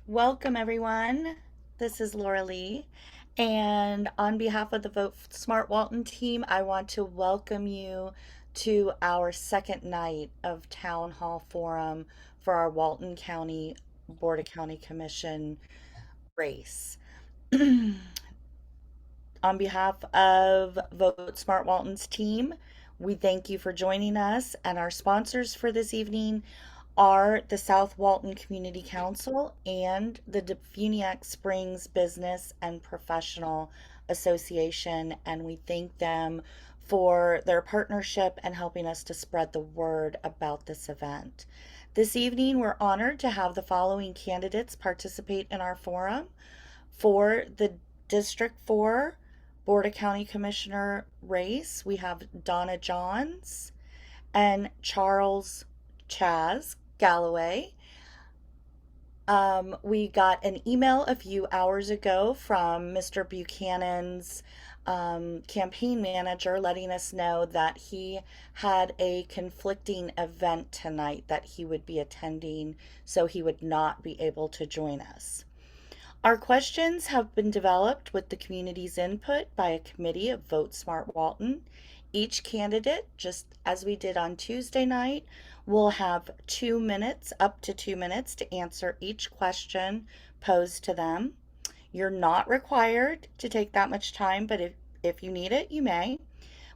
Welcome, everyone. This is Laura Lee. And on behalf of the Vote Smart Walton team, I want to welcome you to our second night of Town Hall Forum for our Walton County Board of County Commission race. On behalf of Vote Smart Walton's team, we thank you for joining us, and our sponsors for this evening are the South Walton Community Council and the Defuniak Springs Business and Professional Association, and we thank them for their partnership and helping us to spread the word about this event. This evening, we're honored to have the following candidates participate in our forum. For the District 4 Board of County Commissioner race, we have Donna Johns and Charles Chaz Galloway. We got an email a few hours ago from Mr. Buchanan's campaign manager letting us know that he had a conflicting event tonight that he would be attending, so he would not be able to join us. Our questions have been developed with the community's input by a committee of Vote Smart Walton. Each candidate, just as we did on Tuesday night, will have 2 minutes, up to 2 minutes, to answer each question posed to them. You're not required to take that much time, but if you need it, you may.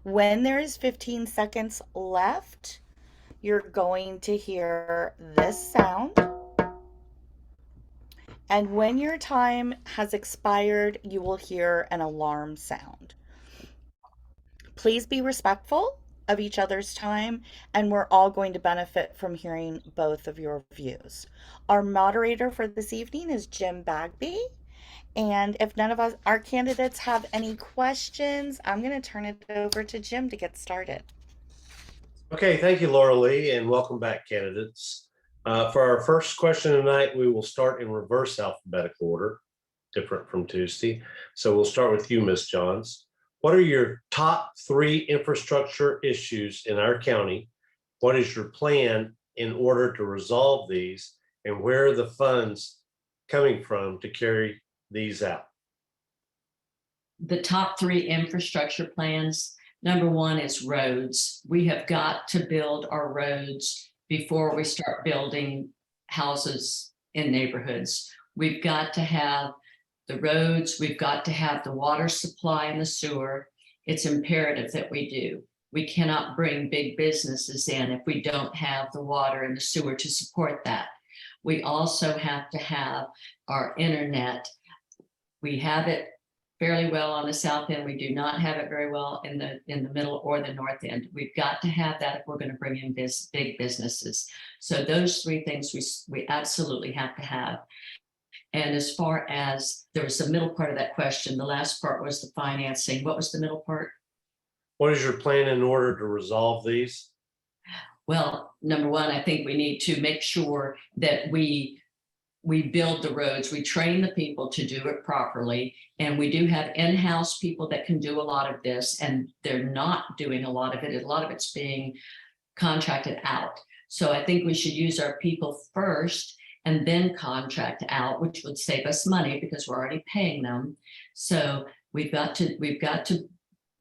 When there is 15 seconds left, you're going to hear this sound. And when your time has expired, you will hear an alarm sound. Please be respectful of each other's time, and we're all going to benefit from hearing both of your views. Our moderator for this evening is Jim Bagby. And if none of our candidates have any questions, I'm going to turn it over to Jim to get started. Okay, thank you, Laura Lee, and welcome back, candidates. For our first question tonight, we will start in reverse alphabetical order, different from Tuesday. So we'll start with you, Ms. Johns. What are your top 3 infrastructure issues in our county? What is your plan in order to resolve these? And where are the funds coming from to carry these out? The top 3 infrastructure plans. Number 1 is roads. We have got to build our roads before we start building houses in neighborhoods. We've got to have the roads, we've got to have the water supply and the sewer. It's imperative that we do. We cannot bring big businesses in if we don't have the water and the sewer to support that. We also have to have our internet. We have it fairly well on the south end. We do not have it very well in the middle or the north end. We've got to have that if we're going to bring in big businesses. So those 3 things we absolutely have to have. And as far as there was the middle part of that question, the last part was the financing. What was the middle part? What is your plan in order to resolve these? Well, number 1, I think we need to make sure that we build the roads, we train the people to do it properly, and we do have in-house people that can do a lot of this, and they're not doing a lot of it. A lot of it's being contracted out. So I think we should use our people first and then contract out, which would save us money because we're already paying them. So we've got to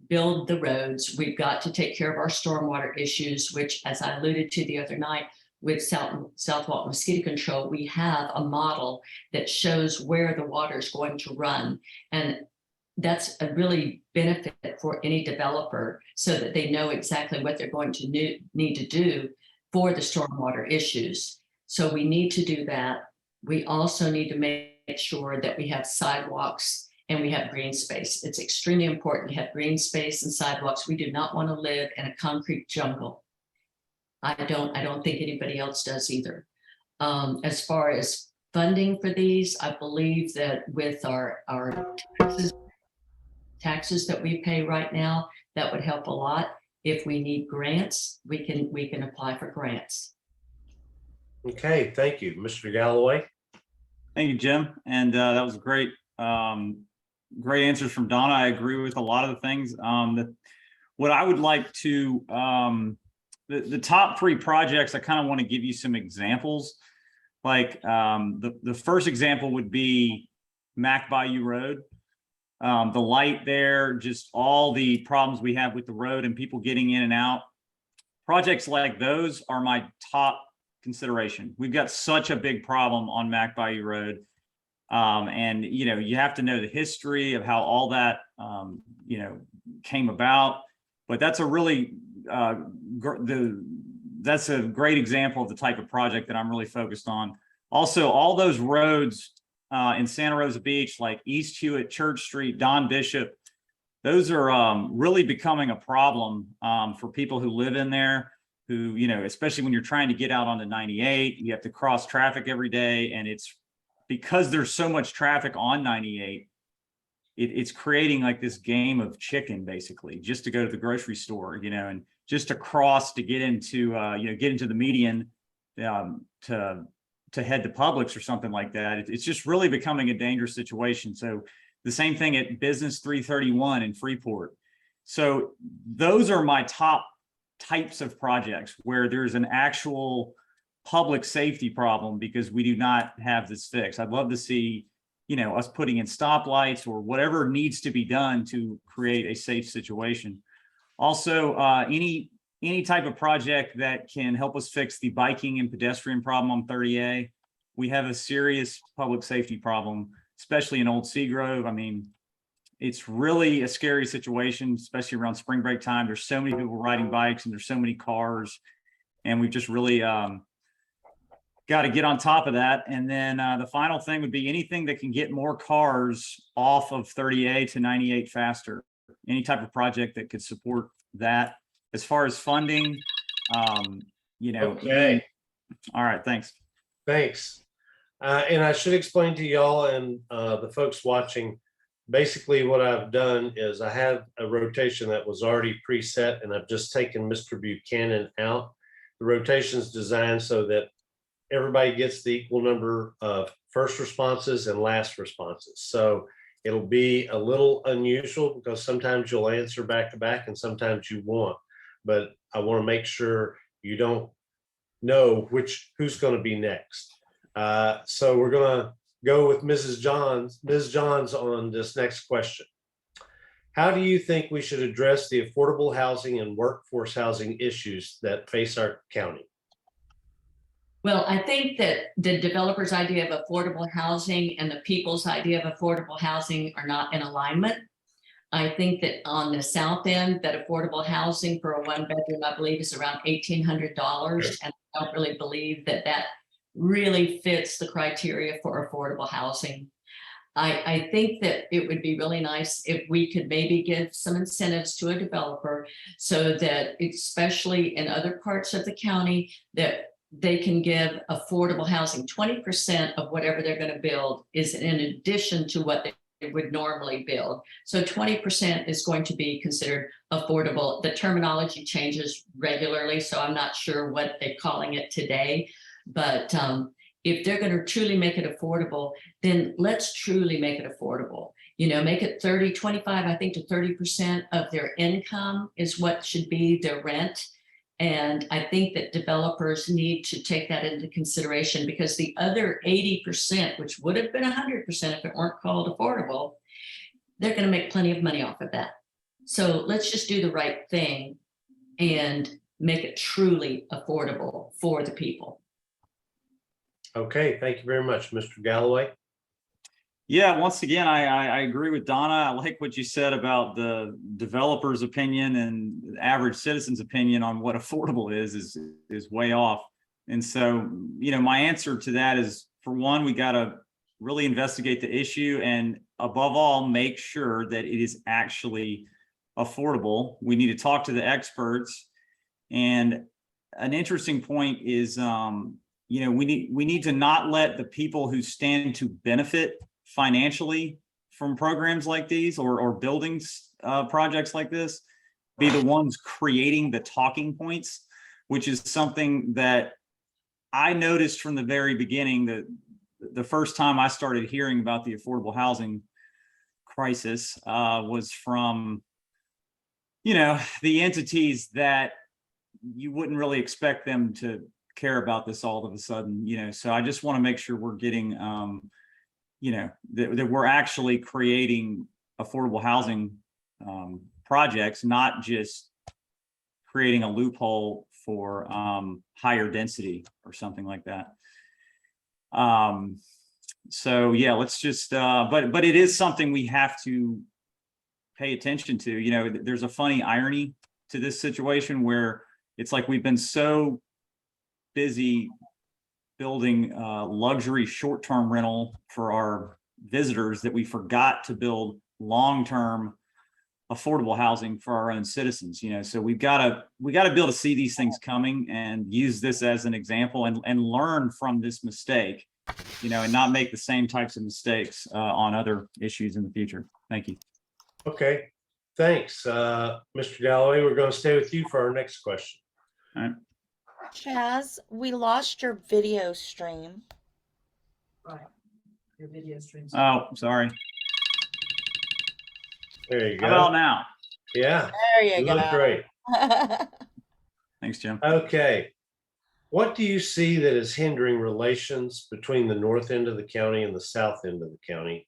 build the roads. We've got to take care of our stormwater issues, which, as I alluded to the other night, with South Walton Mosquito Control, we have a model that shows where the water is going to run. And that's a really benefit for any developer so that they know exactly what they're going to need to do for the stormwater issues. So we need to do that. We also need to make sure that we have sidewalks and we have green space. It's extremely important to have green space and sidewalks. We do not want to live in a concrete jungle. I don't think anybody else does either. As far as funding for these, I believe that with our taxes that we pay right now, that would help a lot. If we need grants, we can apply for grants. Okay, thank you. Mr. Galloway. Thank you, Jim. And that was great. Great answers from Donna. I agree with a lot of the things. What I would like to, the top 3 projects, I kind of want to give you some examples. Like the first example would be Mac Bayou Road. The light there, just all the problems we have with the road and people getting in and out. Projects like those are my top consideration. We've got such a big problem on Mac Bayou Road. And, you know, you have to know the history of how all that, you know, came about. But that's a really, that's a great example of the type of project that I'm really focused on. Also, all those roads in Santa Rosa Beach, like East Hewitt, Church Street, Don Bishop, those are really becoming a problem for people who live in there, who, you know, especially when you're trying to get out onto 98, you have to cross traffic every day. And it's because there's so much traffic on 98, it's creating like this game of chicken, basically, just to go to the grocery store, you know, and just to cross to get into, you know, get into the median to head to Publix or something like that. It's just really becoming a dangerous situation. So the same thing at Business 331 in Freeport. So those are my top types of projects where there's an actual public safety problem because we do not have this fixed. I'd love to see, you know, us putting in stoplights or whatever needs to be done to create a safe situation. Also, any type of project that can help us fix the biking and pedestrian problem on 30A. We have a serious public safety problem, especially in Old Seagrove. I mean, it's really a scary situation, especially around spring break time. There's so many people riding bikes and there's so many cars, and we've just really got to get on top of that. And then the final thing would be anything that can get more cars off of 30A to 98 faster. Any type of project that could support that. As far as funding, you know. Okay. All right, thanks. Thanks. And I should explain to y'all and the folks watching, basically what I've done is I have a rotation that was already preset and I've just taken Mr. Buchanan out. The rotation is designed so that everybody gets the equal number of first responses and last responses. So it'll be a little unusual because sometimes you'll answer back to back and sometimes you won't. But I want to make sure you don't know who's going to be next. So we're going to go with Ms. Johns on this next question. How do you think we should address the affordable housing and workforce housing issues that face our county? Well, I think that the developer's idea of affordable housing and the people's idea of affordable housing are not in alignment. I think that on the south end, that affordable housing for a one bedroom, I believe, is around $1,800. And I don't really believe that that really fits the criteria for affordable housing. I think that it would be really nice if we could maybe give some incentives to a developer so that, especially in other parts of the county, that they can give affordable housing. 20% of whatever they're going to build is in addition to what they would normally build. So 20% is going to be considered affordable. The terminology changes regularly, so I'm not sure what they're calling it today. But if they're going to truly make it affordable, then let's truly make it affordable. You know, make it 30, 25, I think to 30% of their income is what should be their rent. And I think that developers need to take that into consideration because the other 80%, which would have been 100% if it weren't called affordable, they're going to make plenty of money off of that. So let's just do the right thing and make it truly affordable for the people. Okay, thank you very much, Mr. Galloway. Yeah, once again, I agree with Donna. I like what you said about the developer's opinion and the average citizen's opinion on what affordable is way off. And so, you know, my answer to that is, for one, we got to really investigate the issue and above all, make sure that it is actually affordable. We need to talk to the experts. And an interesting point is, you know, we need to not let the people who stand to benefit financially from programs like these or buildings projects like this be the ones creating the talking points, which is something that I noticed from the very beginning. That the first time I started hearing about the affordable housing crisis was from, you know, the entities that you wouldn't really expect them to care about this all of a sudden, so I just want to make sure we're getting, that we're actually creating affordable housing projects, not just creating a loophole for higher density or something like that. So yeah, let's just, but it is something we have to pay attention to. There's a funny irony to this situation where it's like we've been so busy building luxury short-term rental for our visitors that we forgot to build long-term affordable housing for our own citizens. So we got to be able to see these things coming and use this as an example and learn from this mistake, and not make the same types of mistakes on other issues in the future. Thank you. Okay, thanks. Mr. Galloway, we're going to stay with you for our next question. All right. Chaz, we lost your video stream. Right. Your video streams. Oh, sorry. There you How go. about now? Yeah, There you you go. look great. Thanks, Jim. Okay. What do you see that is hindering relations between the north end of the county and the south end of the county?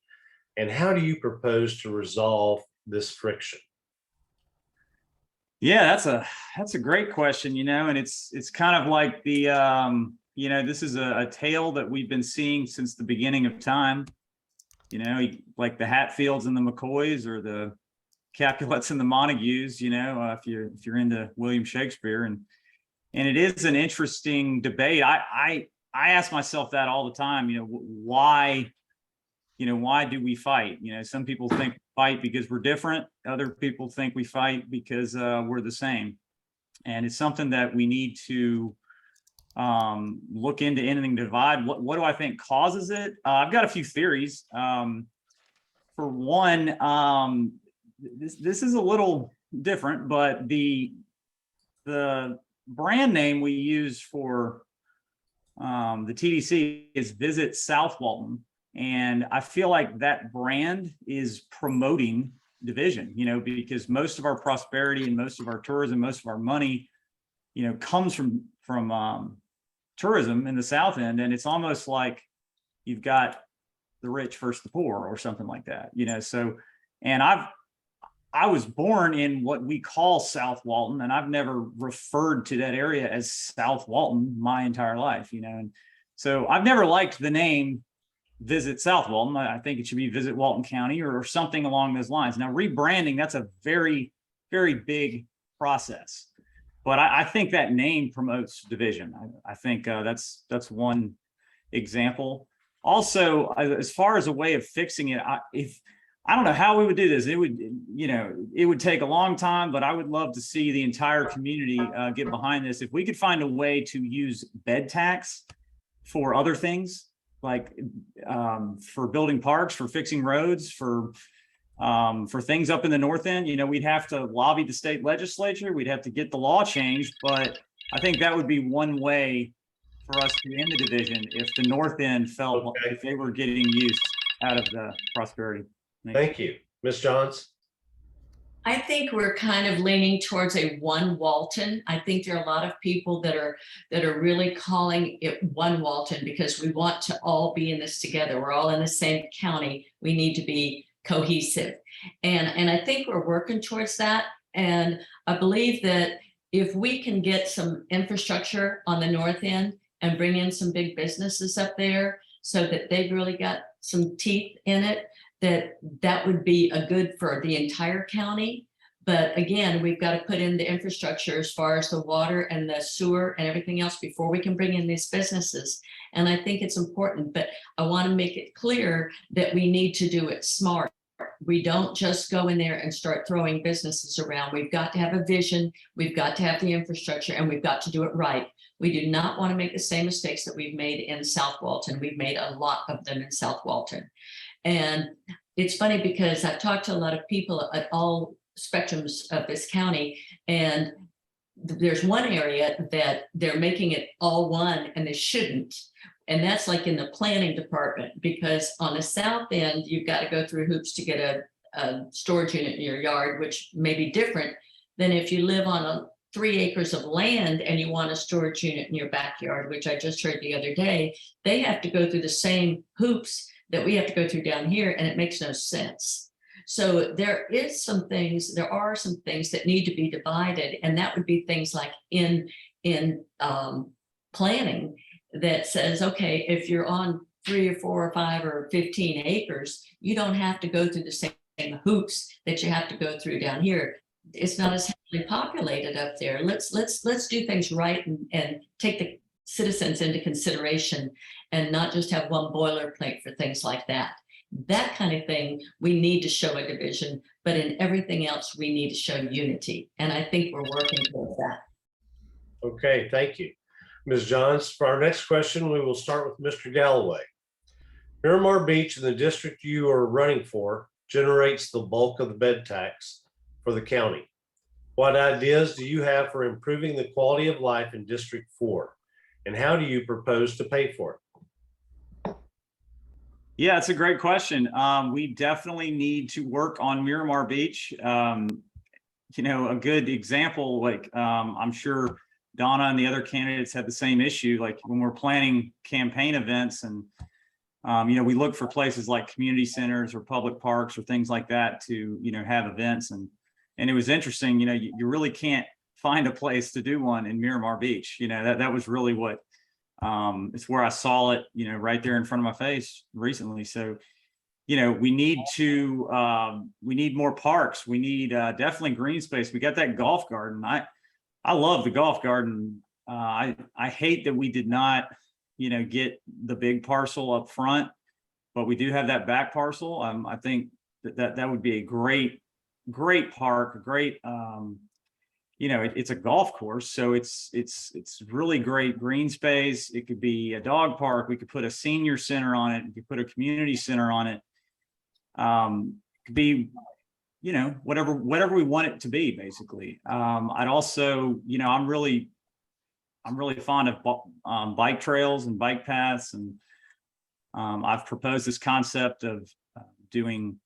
And how do you propose to resolve this friction? Yeah, that's a great question, and it's kind of like the this is a tale that we've been seeing since the beginning of time. Like the Hatfields and the McCoys, or the Capulets and the Montagues. If you're into William Shakespeare, and it is an interesting debate. I ask myself that all the time. Why do we fight? Some people think we fight because we're different. Other people think we fight because we're the same. And it's something that we need to look into, ending the divide. What do I think causes it? I've got a few theories. For one, this is a little different, but the brand name we use for the TDC is Visit South Walton. And I feel like that brand is promoting division, because most of our prosperity and most of our tourism, most of our money, comes from tourism in the South End. And it's almost like you've got the rich versus the poor or something like that, so, and I was born in what we call South Walton, and I've never referred to that area as South Walton my entire life, and so I've never liked the name Visit South Walton. I think it should be Visit Walton County or something along those lines. Now, rebranding, that's a very, very big process, but I think that name promotes division. I think that's one example. Also, as far as a way of fixing it, I don't know how we would do this. It would take a long time, but I would love to see the entire community get behind this. If we could find a way to use bed tax for other things, like for building parks, for fixing roads, for things up in the north end, we'd have to lobby the state legislature. We'd have to get the law changed, but I think that would be one way for us to end the division if the north end felt like they were getting use out of the prosperity. Thank you. Ms. Johns? I think we're kind of leaning towards a one Walton. I think there are a lot of people that are really calling it one Walton because we want to all be in this together. We're all in the same county. We need to be cohesive. And I think we're working towards that. And I believe that if we can get some infrastructure on the north end and bring in some big businesses up there so that they've really got some teeth in it, that would be a good for the entire county. But again, we've got to put in the infrastructure as far as the water and the sewer and everything else before we can bring in these businesses. And I think it's important, but I want to make it clear that we need to do it smart. We don't just go in there and start throwing businesses around. We've got to have a vision. We've got to have the infrastructure, and we've got to do it right. We do not want to make the same mistakes that we've made in South Walton. We've made a lot of them in South Walton. And it's funny because I've talked to a lot of people at all spectrums of this county, and there's one area that they're making it all one and they shouldn't. And that's like in the planning department, because on the south end, you've got to go through hoops to get a storage unit in your yard, which may be different than if you live on 3 acres of land and you want a storage unit in your backyard, which I just heard the other day, they have to go through the same hoops that we have to go through down here, and it makes no sense. So there are some things that need to be divided, and that would be things like in planning that says, okay, if you're on 3 or 4 or 5 or 15 acres, you don't have to go through the same hoops that you have to go through down here. It's not as heavily populated up there. Let's do things right and take the citizens into consideration, and not just have one boilerplate for things like that. That kind of thing, we need to show a division, but in everything else, we need to show unity. And I think we're working towards that. Okay, thank you. Ms. Johns, for our next question, we will start with Mr. Galloway. Miramar Beach and the district you are running for generates the bulk of the bed tax for the county. What ideas do you have for improving the quality of life in District 4? And how do you propose to pay for it? Yeah, it's a great question. We definitely need to work on Miramar Beach. A good example, like I'm sure Donna and the other candidates had the same issue. Like when we're planning campaign events, and we look for places like community centers or public parks or things like that to have events, and it was interesting. You really can't find a place to do one in Miramar Beach. That was really what it's where I saw it, right there in front of my face recently. So, we need more parks. We need definitely green space. We got that golf garden. I love the golf garden. I hate that we did not, get the big parcel up front, but we do have that back parcel. I think that would be a great park, a great, it's a golf course, so it's really great green space. It could be a dog park. We could put a senior center on it. We could put a community center on it. It could be, whatever we want it to be, basically. I'd also, I'm really fond of bike trails and bike paths, and I've proposed this concept of doing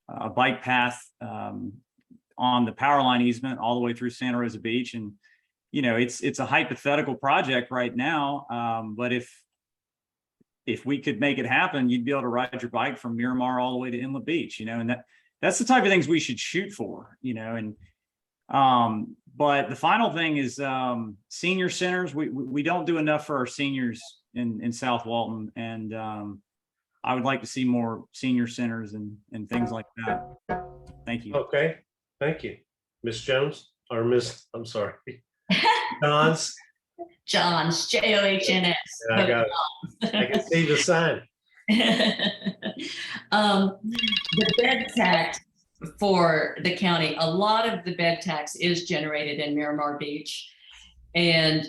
a bike path on the power line easement all the way through Santa Rosa Beach. And, it's a hypothetical project right now. But if we could make it happen, you'd be able to ride your bike from Miramar all the way to Inlet Beach, and that's the type of things we should shoot for, but the final thing is senior centers. We don't do enough for our seniors in South Walton. And I would like to see more senior centers and things like that. Thank you. Okay. Thank you. Ms. Jones, or I'm sorry. Johns. Johns, Johns. I got it. I can see the sign. The bed tax for the county, a lot of the bed tax is generated in Miramar Beach, and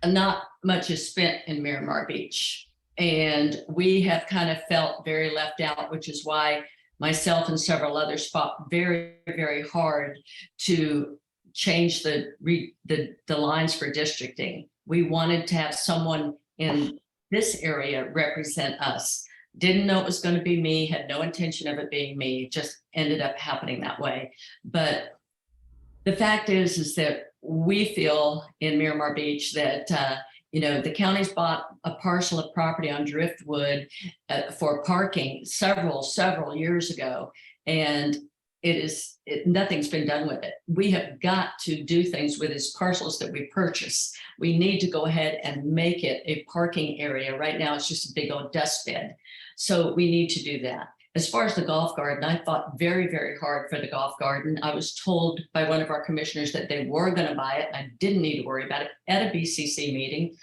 not much is spent in Miramar Beach. And we have kind of felt very left out, which is why myself and several others fought very, very hard to change the lines for districting. We wanted to have someone in this area represent us. Didn't know it was going to be me, had no intention of it being me, just ended up happening that way. But the fact is that we feel in Miramar Beach that the county's bought a parcel of property on Driftwood for parking several years ago, and nothing's been done with it. We have got to do things with these parcels that we purchase. We need to go ahead and make it a parking area. Right now, it's just a big old dust bed. So we need to do that. As far as the golf garden, I fought very, very hard for the golf garden. I was told by one of our commissioners that they were going to buy it. I didn't need to worry about it at a BCC meeting.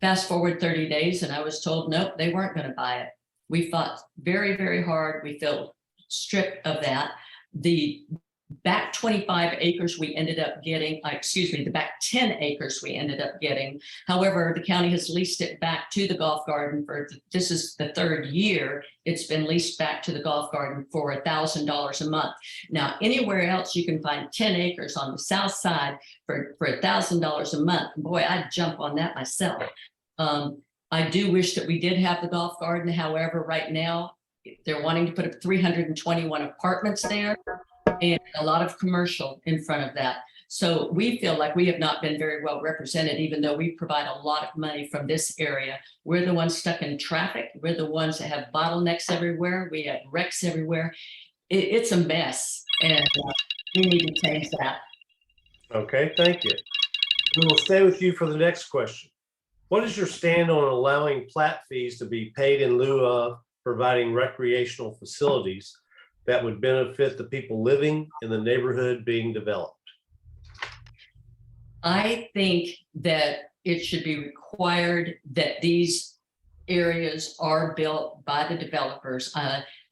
Fast forward 30 days, and I was told, nope, they weren't going to buy it. We fought very, very hard. We felt stripped of that. The back 25 acres we ended up getting, the back 10 acres we ended up getting. However, the county has leased it back to the golf garden this is the 3rd year it's been leased back to the golf garden for $1,000 a month. Now, anywhere else you can find 10 acres on the south side for $1,000 a month. Boy, I'd jump on that myself. I do wish that we did have the golf garden. However, right now they're wanting to put up 321 apartments there and a lot of commercial in front of that. So we feel like we have not been very well represented, even though we provide a lot of money from this area. We're the ones stuck in traffic. We're the ones that have bottlenecks everywhere. We have wrecks everywhere. It's a mess, and we need to change that. Okay, thank you. We will stay with you for the next question. What is your stand on allowing plat fees to be paid in lieu of providing recreational facilities that would benefit the people living in the neighborhood being developed? I think that it should be required that these areas are built by the developers.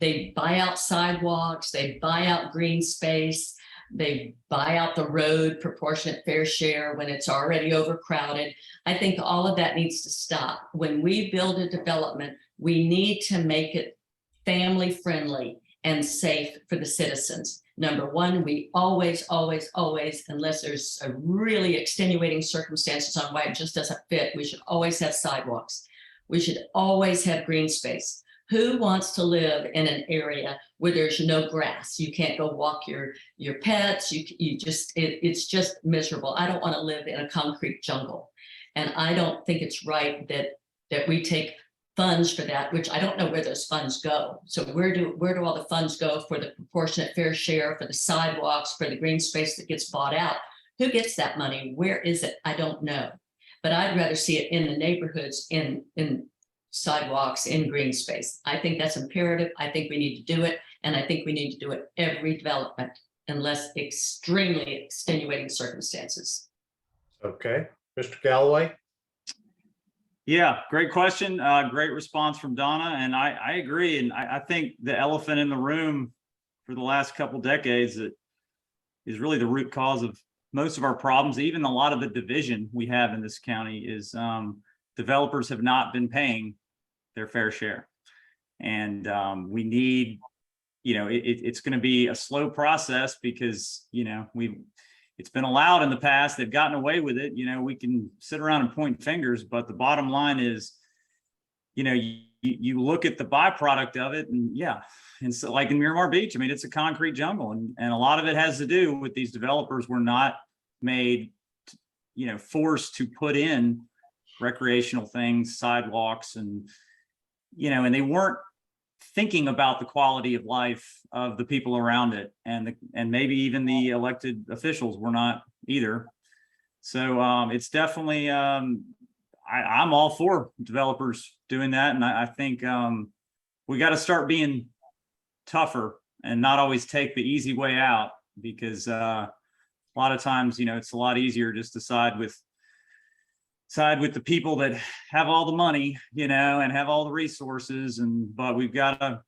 They buy out sidewalks, they buy out green space, they buy out the road proportionate fair share when it's already overcrowded. I think all of that needs to stop. When we build a development, we need to make it family friendly and safe for the citizens. Number one, we always, unless there's a really extenuating circumstances on why it just doesn't fit, we should always have sidewalks. We should always have green space. Who wants to live in an area where there's no grass? You can't go walk your pets. It's just miserable. I don't want to live in a concrete jungle. And I don't think it's right that we take funds for that, which I don't know where those funds go. So where do all the funds go for the proportionate fair share, for the sidewalks, for the green space that gets bought out? Who gets that money? Where is it? I don't know. But I'd rather see it in the neighborhoods, in sidewalks, in green space. I think that's imperative. I think we need to do it. And I think we need to do it every development unless extremely extenuating circumstances. Okay, Mr. Galloway? Yeah, great question. Great response from Donna. And I agree. And I think the elephant in the room for the last couple decades that is really the root cause of most of our problems, even a lot of the division we have in this county, is developers have not been paying their fair share. And we need, it's going to be a slow process because, it's been allowed in the past. They've gotten away with it. We can sit around and point fingers, but the bottom line is, you look at the byproduct of it, and yeah. And so like in Miramar Beach, it's a concrete jungle, and a lot of it has to do with these developers were not made, forced to put in recreational things, sidewalks, and, and they weren't thinking about the quality of life of the people around it, and maybe even the elected officials were not either. So it's definitely I'm all for developers doing that, and I think we got to start being tougher and not always take the easy way out, because a lot of times it's a lot easier just to side with the people that have all the money, and have all the resources. But we've got to,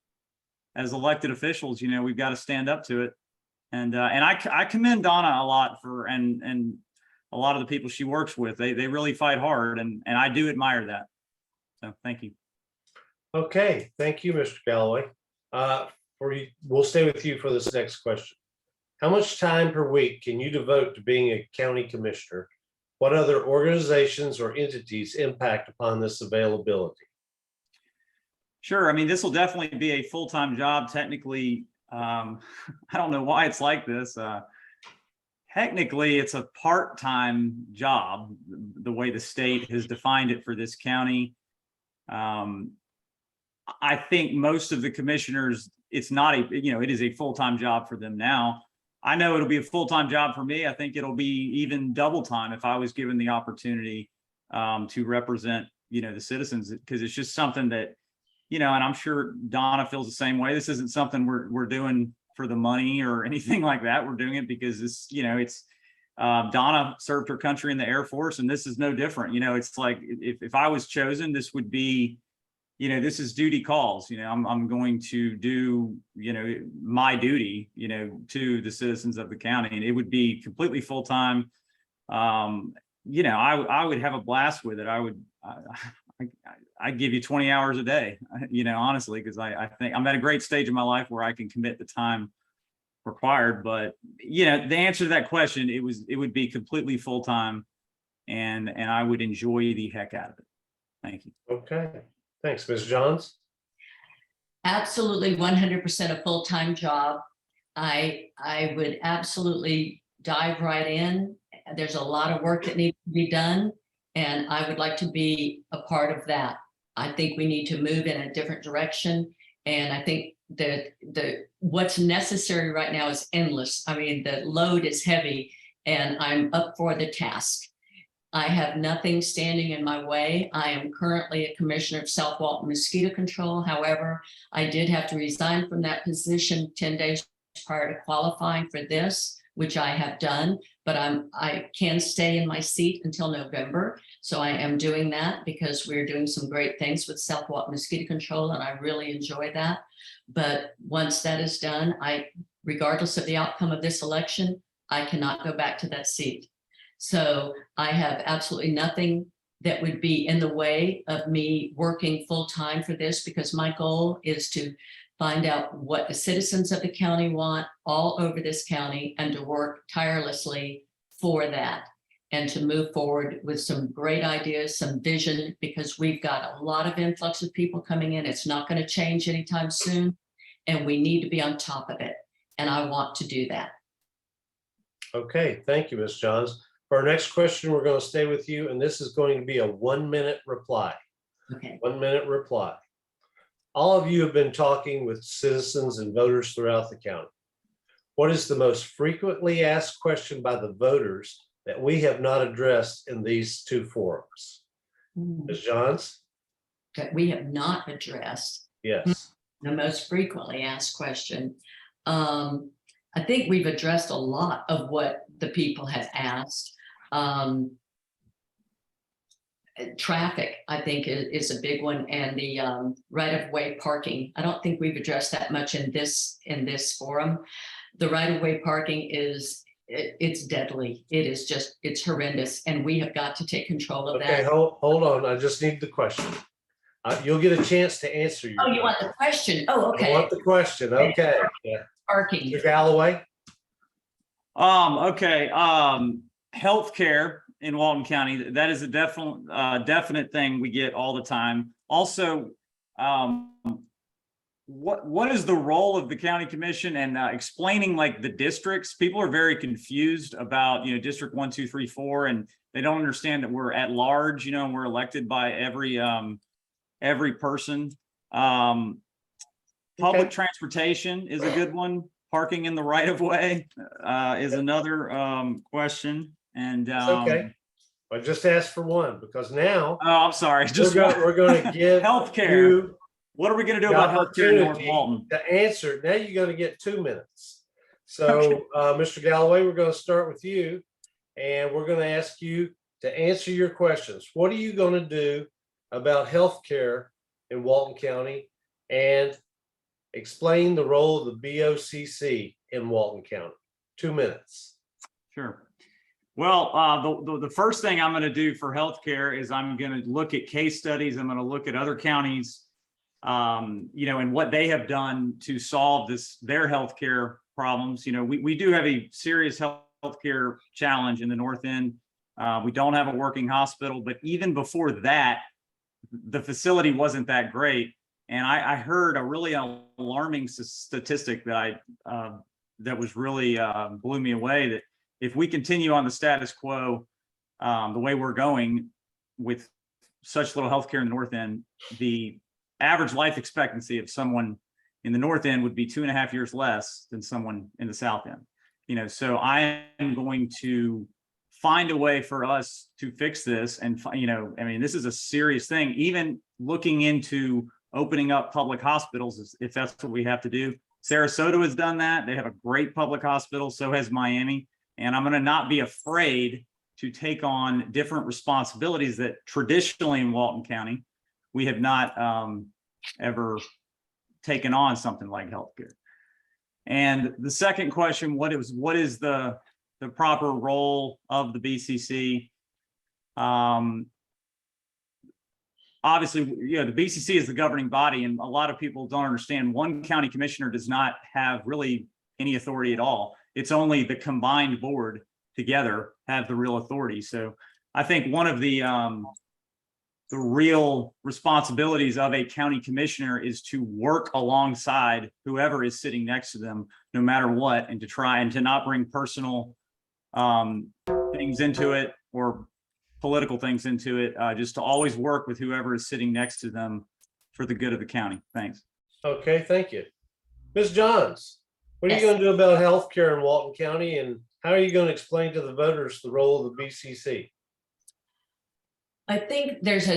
as elected officials, we've got to stand up to it. And I commend Donna a lot for, and a lot of the people she works with, they really fight hard, and I do admire that. So thank you. Okay, thank you, Mr. Galloway. We'll stay with you for this next question. How much time per week can you devote to being a county commissioner? What other organizations or entities impact upon this availability? Sure. This will definitely be a full-time job. Technically, I don't know why it's like this. Technically, it's a part-time job, the way the state has defined it for this county. I think most of the commissioners, it's not it is a full-time job for them now. I know it'll be a full-time job for me. I think it'll be even double time if I was given the opportunity to represent, the citizens, because it's just something that, and I'm sure Donna feels the same way. This isn't something we're doing for the money or anything like that. We're doing it because it's Donna served her country in the Air Force, and this is no different. It's like if I was chosen, this would be, this is duty calls. I'm going to do, my duty, to the citizens of the county, and it would be completely full time. I would have a blast with it. I'd give you 20 hours a day, honestly, because I think I'm at a great stage in my life where I can commit the time required. But, the answer to that question, it would be completely full time, and I would enjoy the heck out of it. Thank you. Okay. Thanks, Ms. Johns. Absolutely 100% a full-time job. I would absolutely dive right in. There's a lot of work that needs to be done, and I would like to be a part of that. I think we need to move in a different direction, and I think that what's necessary right now is endless. I mean, the load is heavy, and I'm up for the task. I have nothing standing in my way. I am currently a commissioner of South Walton mosquito control. However, I did have to resign from that position 10 days prior to qualifying for this, which I have done, but I can stay in my seat until November. So I am doing that because we're doing some great things with South Walton mosquito control, and I really enjoy that. But once that is done, regardless of the outcome of this election, I cannot go back to that seat. So I have absolutely nothing that would be in the way of me working full time for this, because my goal is to find out what the citizens of the county want all over this county and to work tirelessly for that and to move forward with some great ideas, some vision, because we've got a lot of influx of people coming in. It's not going to change anytime soon, and we need to be on top of it. And I want to do that. Okay, thank you, Ms. Johns. For our next question, we're going to stay with you, and this is going to be a 1-minute reply. Okay. 1-minute reply. All of you have been talking with citizens and voters throughout the county. What is the most frequently asked question by the voters that we have not addressed in these two forums? Ms. Johns? That we have not addressed. Yes. The most frequently asked question. I think we've addressed a lot of what the people have asked. Traffic, I think, is a big one, and the right-of-way parking. I don't think we've addressed that much in this forum. The right-of-way parking it's deadly. It is just, it's horrendous, and we have got to take control of Okay, that. hold on. I just need the question. You'll get a chance to answer your. Oh, you want the question? Oh, okay. I want the question. Okay. Yeah. Parking. Mr. Galloway? Okay. Healthcare in Walton County, that is a definite thing we get all the time. Also, what is the role of the county commission and explaining like the districts? People are very confused about, District 1, 2, 3, 4, and they don't understand that we're at large, and we're elected by every person. Public transportation is a good one. Parking in the right of way is another question. And okay. I just asked for one because now. Oh, I'm sorry. We're going to give healthcare. What are we going to do about healthcare in North Walton? To answer, now you're going to get 2 minutes. So, okay. Mr. Galloway, we're going to start with you, and we're going to ask you to answer your questions. What are you going to do about healthcare in Walton County, and explain the role of the BOCC in Walton County? 2 minutes. Sure. Well, the first thing I'm going to do for healthcare is I'm going to look at case studies. I'm going to look at other counties, and what they have done to solve their healthcare problems. We do have a serious healthcare challenge in the North End. We don't have a working hospital, but even before that, the facility wasn't that great. And I heard a really alarming statistic that that was really blew me away, that if we continue on the status quo, the way we're going with such little healthcare in the North End, the average life expectancy of someone in the North End would be 2.5 years less than someone in the South End. So I am going to find a way for us to fix this. And, this is a serious thing. Even looking into opening up public hospitals, if that's what we have to do. Sarasota has done that. They have a great public hospital. So has Miami. And I'm going to not be afraid to take on different responsibilities that traditionally in Walton County, we have not ever taken on something like healthcare. And the second question, what is the proper role of the BCC? Obviously, the BCC is the governing body, and a lot of people don't understand one county commissioner does not have really any authority at all. It's only the combined board together have the real authority. So I think one of the real responsibilities of a county commissioner is to work alongside whoever is sitting next to them, no matter what, and to try and to not bring personal things into it or political things into it, just to always work with whoever is sitting next to them for the good of the county. Thanks. Okay, thank you. Ms. Johns, what are you Yes. going to do about healthcare in Walton County, and how are you going to explain to the voters the role of the BCC? I think there's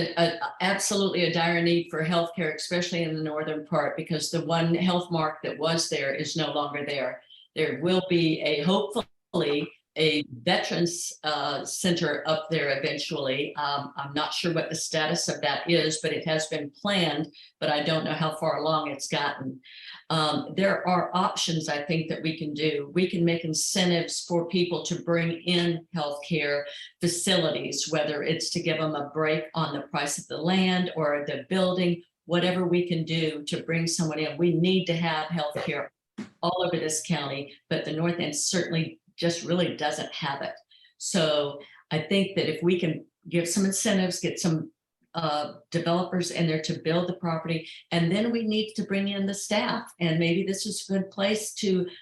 absolutely a dire need for healthcare, especially in the northern part, because the one health mark that was there is no longer there. There will be hopefully a veterans center up there eventually. I'm not sure what the status of that is, but it has been planned, but I don't know how far along it's gotten. There are options I think that we can do. We can make incentives for people to bring in healthcare facilities, whether it's to give them a break on the price of the land or the building, whatever we can do to bring someone in. We need to have healthcare all over this county, but the north end certainly just really doesn't have it. So I think that if we can give some incentives, get some developers in there to build the property, and then we need to bring in the staff, and maybe this is a good place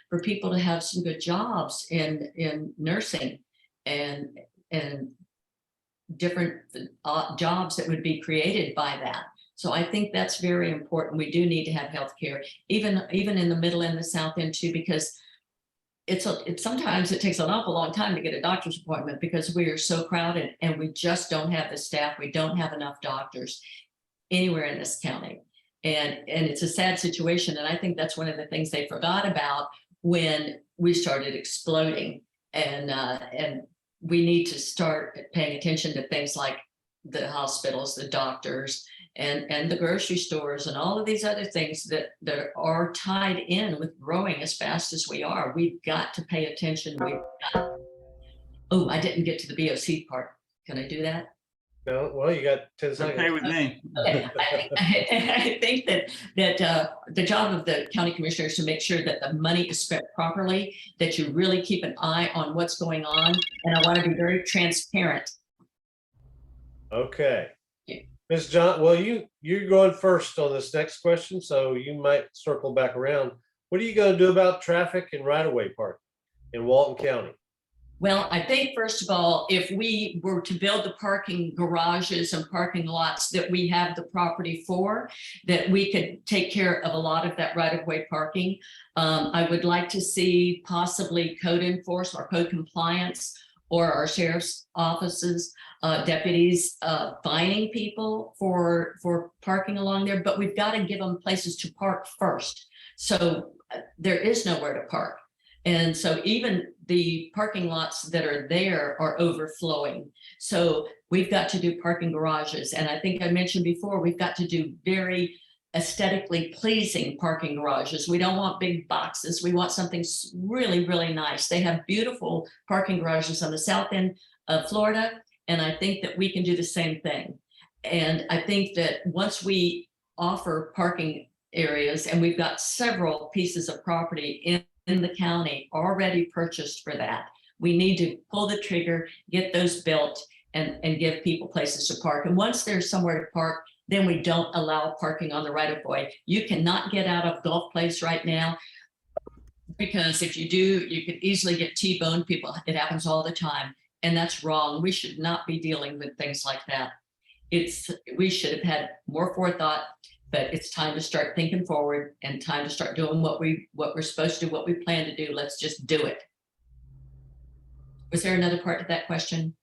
for people to have some good jobs in nursing and different jobs that would be created by that. So I think that's very important. We do need to have healthcare, even in the middle and the south end too, because sometimes it takes an awful long time to get a doctor's appointment because we are so crowded and we just don't have the staff. We don't have enough doctors anywhere in this county. And it's a sad situation. And I think that's one of the things they forgot about when we started exploding. And we need to start paying attention to things like the hospitals, the doctors, and the grocery stores and all of these other things that are tied in with growing as fast as we are. We've got to pay attention. Oh, I didn't get to the BOC part. Can I do that? No, well, you got 10 seconds. Okay with me. Okay. I think that the job of the county commissioners to make sure that the money is spent properly, that you really keep an eye on what's going on. And I want to be very transparent. Okay. Yeah. Ms. John, well, you're going first on this next question, so you might circle back around. What are you going to do about traffic and right-of-way parking in Walton County? Well, I think first of all, if we were to build the parking garages and parking lots that we have the property for, that we could take care of a lot of that right-of-way parking. I would like to see possibly code enforcement or code compliance, or our sheriff's offices, deputies fining people for parking along there, but we've got to give them places to park first. So there is nowhere to park. And so even the parking lots that are there are overflowing. So we've got to do parking garages. And I think I mentioned before, we've got to do very aesthetically pleasing parking garages. We don't want big boxes. We want something really, really nice. They have beautiful parking garages on the south end of Florida. And I think that we can do the same thing. And I think that once we offer parking areas, and we've got several pieces of property in the county already purchased for that, we need to pull the trigger, get those built, and give people places to park. And once there's somewhere to park, then we don't allow parking on the right of way. You cannot get out of Gulf Place right now, because if you do, you could easily get T-boned. People, it happens all the time, and that's wrong. We should not be dealing with things like that. We should have had more forethought, but it's time to start thinking forward and time to start doing what we're supposed to do, what we plan to do. Let's just do it. Was there another part to that question?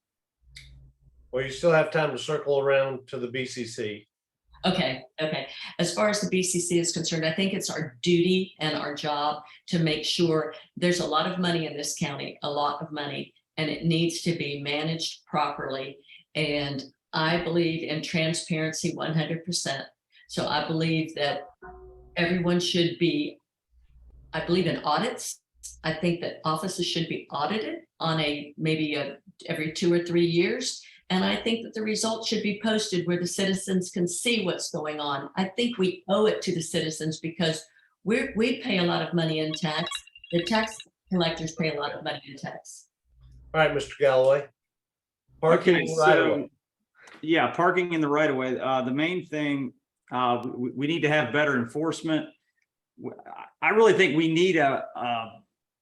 Well, you still have time to circle around to the BCC. Okay. As far as the BCC is concerned, I think it's our duty and our job to make sure there's a lot of money in this county, a lot of money, and it needs to be managed properly. And I believe in transparency 100%. So I believe that everyone should be, I believe in audits. I think that offices should be audited on maybe every 2 or 3 years. And I think that the results should be posted where the citizens can see what's going on. I think we owe it to the citizens because we pay a lot of money in tax. The tax collectors pay a lot of money in tax. All right, Mr. Galloway. Parking Okay, right away. yeah, parking in the right of way. The main thing, we need to have better enforcement. I really think we need a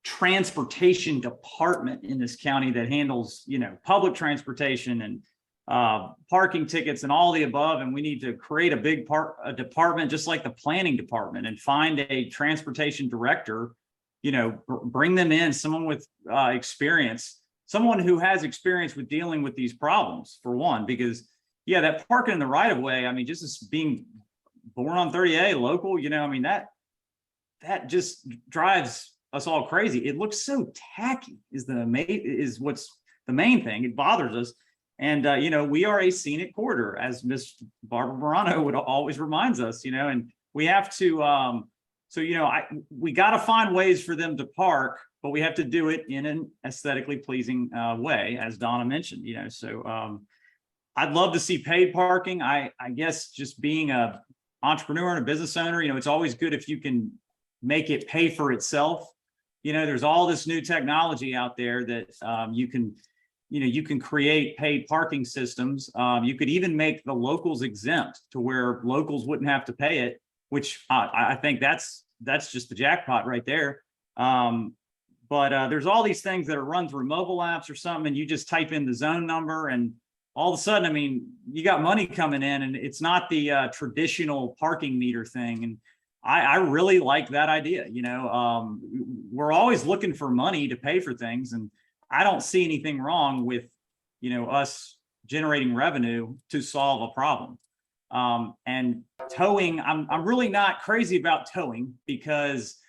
transportation department in this county that handles, public transportation and parking tickets and all the above. And we need to create a department just like the planning department and find a transportation director, bring them in, someone with experience, someone who has experience with dealing with these problems, for one, because that parking in the right of way, I mean, just as being born on 30A local, that just drives us all crazy. It looks so tacky is what's the main thing. It bothers us. And, we are a scenic corridor, as Miss Barbara Morano would always reminds us, and we have to, we got to find ways for them to park, but we have to do it in an aesthetically pleasing way, as Donna mentioned, so I'd love to see paid parking. I guess just being a entrepreneur and a business owner, it's always good if you can make it pay for itself. There's all this new technology out there that you can create paid parking systems. You could even make the locals exempt to where locals wouldn't have to pay it, which I think that's just the jackpot right there. But there's all these things that are run through mobile apps or something, and you just type in the zone number, and all of a sudden, you got money coming in, and it's not the traditional parking meter thing. And I really like that idea. We're always looking for money to pay for things, and I don't see anything wrong with, us generating revenue to solve a problem. And towing, I'm really not crazy about towing because,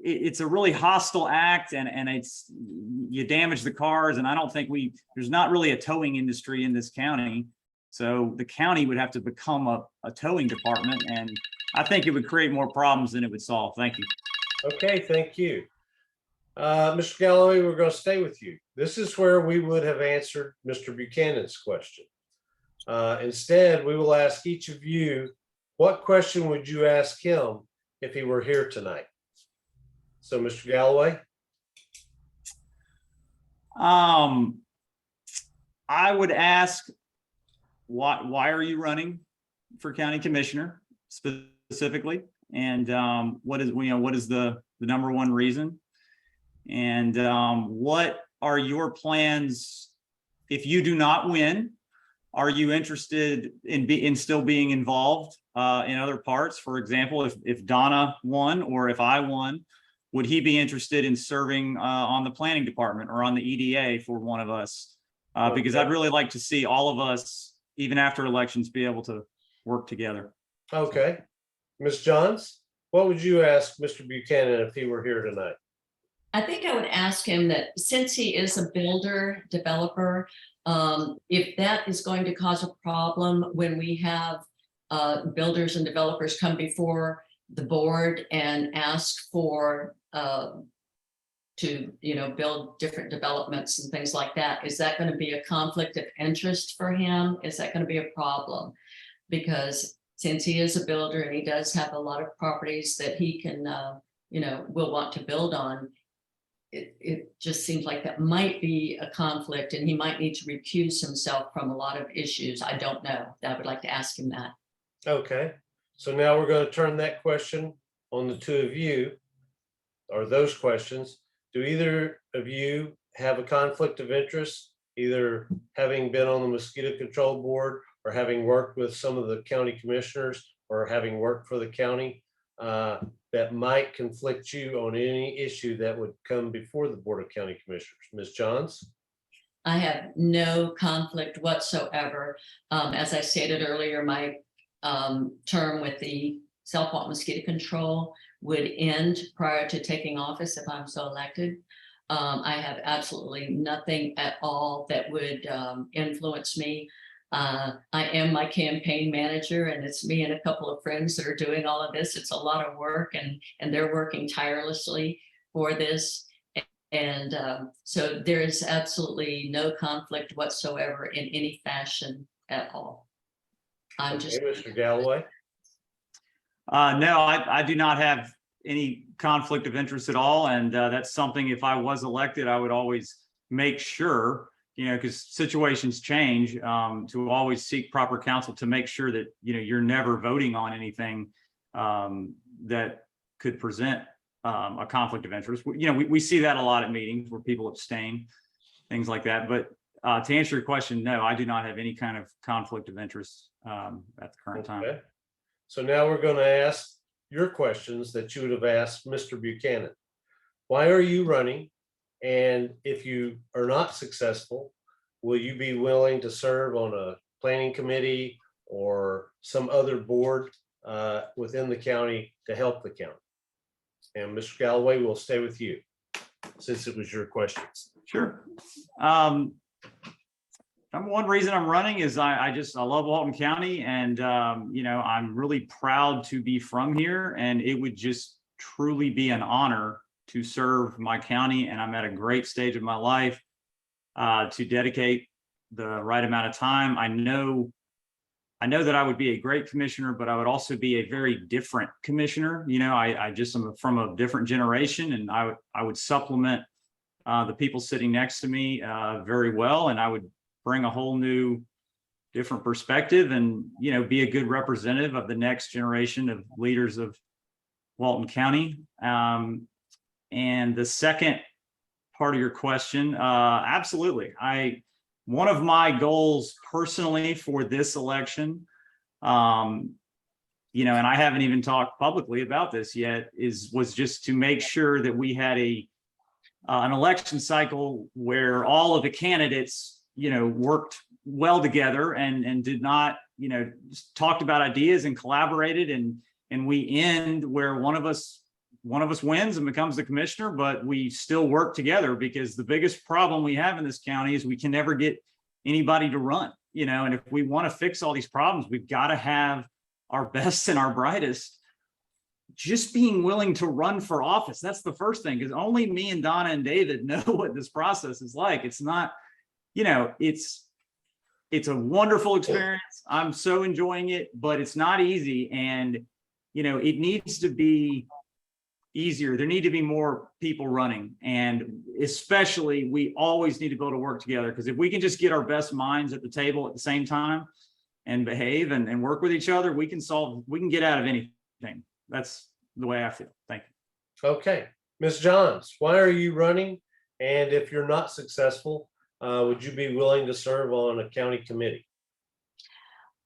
it's a really hostile act, and it's, you damage the cars. And I don't think there's not really a towing industry in this county. So the county would have to become a towing department, and I think it would create more problems than it would solve. Thank you. Okay, thank you. Mr. Galloway, we're going to stay with you. This is where we would have answered Mr. Buchanan's question. Instead, we will ask each of you, what question would you ask him if he were here tonight? So, Mr. Galloway. I would ask, why are you running for county commissioner specifically? And what is the number one reason? And what are your plans if you do not win? Are you interested in still being involved in other parts? For example, if Donna won or if I won, would he be interested in serving on the planning department or on the EDA for one of us? Because I'd really like to see all of us, even after elections, be able to work together. Okay. Ms. Johns, what would you ask Mr. Buchanan if he were here tonight? I think I would ask him that since he is a builder developer, if that is going to cause a problem when we have builders and developers come before the board and ask for to build different developments and things like that, is that going to be a conflict of interest for him? Is that going to be a problem? Because since he is a builder and he does have a lot of properties that he can will want to build on, it just seems like that might be a conflict, and he might need to recuse himself from a lot of issues. I don't know. I would like to ask him that. Okay, so now we're going to turn that question on the two of you, or those questions. Do either of you have a conflict of interest, either having been on the mosquito control board or having worked with some of the county commissioners or having worked for the county? That might conflict you on any issue that would come before the Board of County Commissioners. Ms. Johns? I have no conflict whatsoever. As I stated earlier, my term with the South mosquito control would end prior to taking office if I'm so elected. I have absolutely nothing at all that would influence me. I am my campaign manager, and it's me and a couple of friends that are doing all of this. It's a lot of work, and they're working tirelessly for this. And so there is absolutely no conflict whatsoever in any fashion at all. I'm Okay, just Mr. Galloway. No, I do not have any conflict of interest at all. And that's something, if I was elected, I would always make sure, because situations change, to always seek proper counsel to make sure that, you're never voting on anything that could present a conflict of interest. We see that a lot at meetings where people abstain, things like that. But to answer your question, no, I do not have any kind of conflict of interest at the current time. Okay. So now we're going to ask your questions that you would have asked Mr. Buchanan. Why are you running? And if you are not successful, will you be willing to serve on a planning committee or some other board within the county to help the county? And Mr. Galloway, we'll stay with you since it was your questions. Sure. Number one reason I'm running is I love Walton County, and I'm really proud to be from here, and it would just truly be an honor to serve my county. And I'm at a great stage of my life to dedicate the right amount of time. I know that I would be a great commissioner, but I would also be a very different commissioner. I just am from a different generation, and I would supplement the people sitting next to me very well, and I would bring a whole new, different perspective, and be a good representative of the next generation of leaders of Walton County. And the second part of your question, absolutely. One of my goals personally for this election, and I haven't even talked publicly about this yet, was just to make sure that we had an election cycle where all of the candidates, worked well together and did not, just talked about ideas and collaborated, and we end where one of us wins and becomes the commissioner, but we still work together, because the biggest problem we have in this county is we can never get anybody to run, and if we want to fix all these problems, we've got to have our best and our brightest just being willing to run for office. That's the first thing, because only me and Donna and David know what this process is like. It's not, it's a wonderful experience. I'm so enjoying it, but it's not easy. And, it needs to be easier. There need to be more people running. And especially, we always need to be able to work together, because if we can just get our best minds at the table at the same time and behave and work with each other, we can get out of anything. That's the way I feel. Thank you. Okay. Ms. Johns, why are you running? And if you're not successful, would you be willing to serve on a county committee?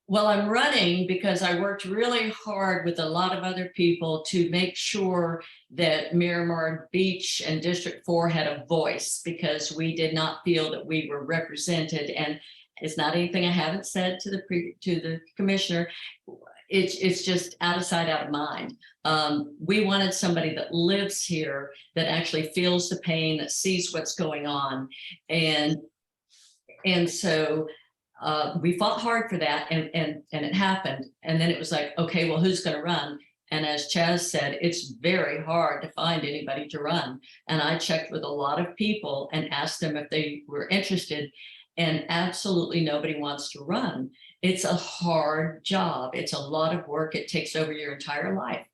Well, I'm running because I worked really hard with a lot of other people to make sure that Miramar Beach and District 4 had a voice, because we did not feel that we were represented. And it's not anything I haven't said to the commissioner. It's just out of sight, out of mind. We wanted somebody that lives here, that actually feels the pain, that sees what's going on. And so we fought hard for that, and it happened. And then it was like, okay, well, who's going to run? And as Chaz said, it's very hard to find anybody to run. And I checked with a lot of people and asked them if they were interested, and absolutely nobody wants to run. It's a hard job. It's a lot of work. It takes over your entire life,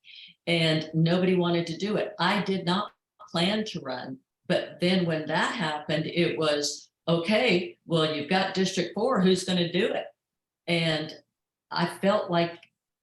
and nobody wanted to do it. I did not plan to run, but then when that happened, it was, okay, well, you've got District 4, who's going to do it? And I felt like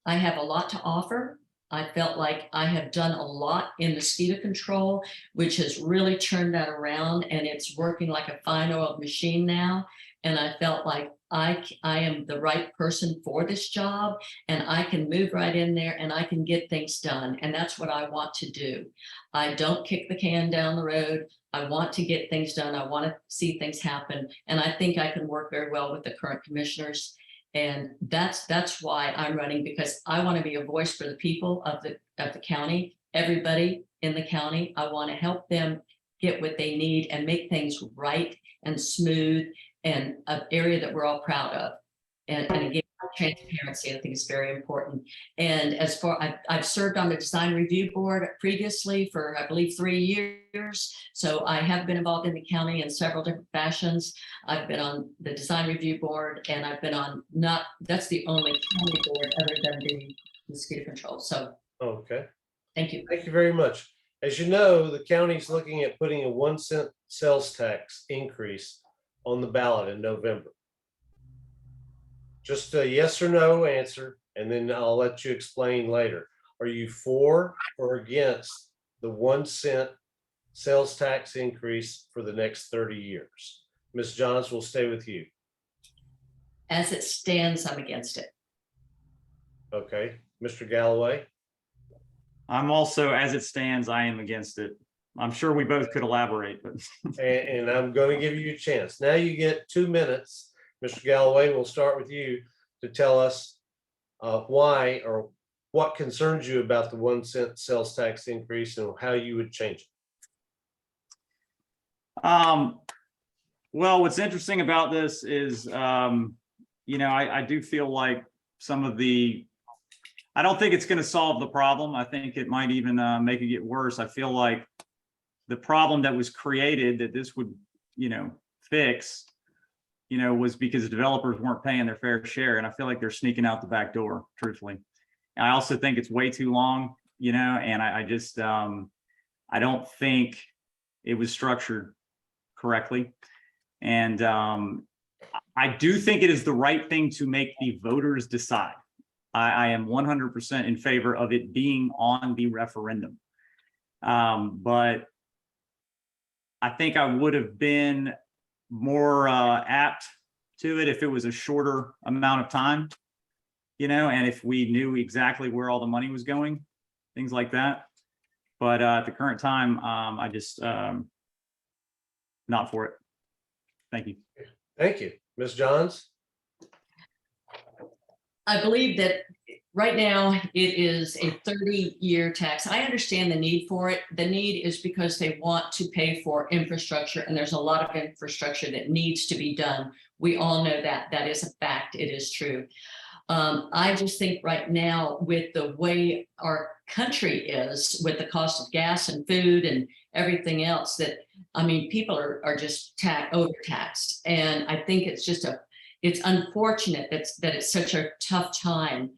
I have a lot to offer. I felt like I have done a lot in mosquito control, which has really turned that around, and it's working like a fine oiled machine now. And I felt like I am the right person for this job, and I can move right in there and I can get things done. And that's what I want to do. I don't kick the can down the road. I want to get things done. I want to see things happen. And I think I can work very well with the current commissioners. And that's why I'm running, because I want to be a voice for the people of the county, everybody in the county. I want to help them get what they need and make things right and smooth, and an area that we're all proud of. And again, transparency, I think, is very important. And as far, I've served on the design review board previously for, I believe, 3 years. So I have been involved in the county in several different fashions. I've been on the design review board, and I've been on that's the only county board other than the mosquito control. So, Okay. thank you. Thank you very much. As you know, the county's looking at putting a 1-cent sales tax increase on the ballot in November. Just a yes or no answer, and then I'll let you explain later. Are you for or against the 1 cent sales tax increase for the next 30 years? Ms. Johns, will stay with you. As it stands, I'm against it. Okay, Mr. Galloway? I'm also, as it stands, I am against it. I'm sure we both could elaborate, but And I'm going to give you a chance. Now you get 2 minutes. Mr. Galloway, we'll start with you to tell us why or what concerns you about the 1 cent sales tax increase and how you would change it. Well, what's interesting about this is, I do feel like some of I don't think it's going to solve the problem. I think it might even make it get worse. I feel like the problem that was created that this would, fix, was because developers weren't paying their fair share. And I feel like they're sneaking out the back door, truthfully. I also think it's way too long, and I just, I don't think it was structured correctly. And I do think it is the right thing to make the voters decide. I am 100% in favor of it being on the referendum. But I think I would have been more apt to it if it was a shorter amount of time, and if we knew exactly where all the money was going, things like that. But at the current time, I just not for it. Thank you. Thank you. Ms. Johns? I believe that right now it is a 30-year tax. I understand the need for it. The need is because they want to pay for infrastructure, and there's a lot of infrastructure that needs to be done. We all know that. That is a fact. It is true. I just think right now, with the way our country is, with the cost of gas and food and everything else, that, people are just overtaxed. And I think it's it's unfortunate that it's such a tough time.